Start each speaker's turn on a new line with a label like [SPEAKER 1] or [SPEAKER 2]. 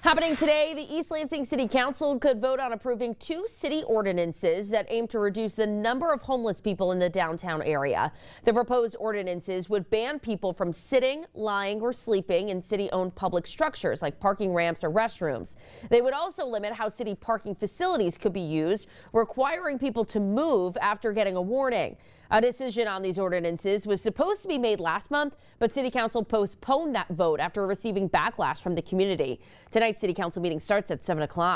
[SPEAKER 1] Happening today, the East Lansing City Council could vote on approving 2 city ordinances that aim to reduce the number of homeless people in the downtown area. The proposed ordinances would ban people from sitting, lying, or sleeping in city-owned public structures like parking ramps or restrooms. They would also limit how city parking facilities could be used, requiring people to move after getting a warning. A decision on these ordinances was supposed to be made last month, but City Council postponed that vote after receiving backlash from the community. Tonight's City Council meeting starts at 7 o'clock.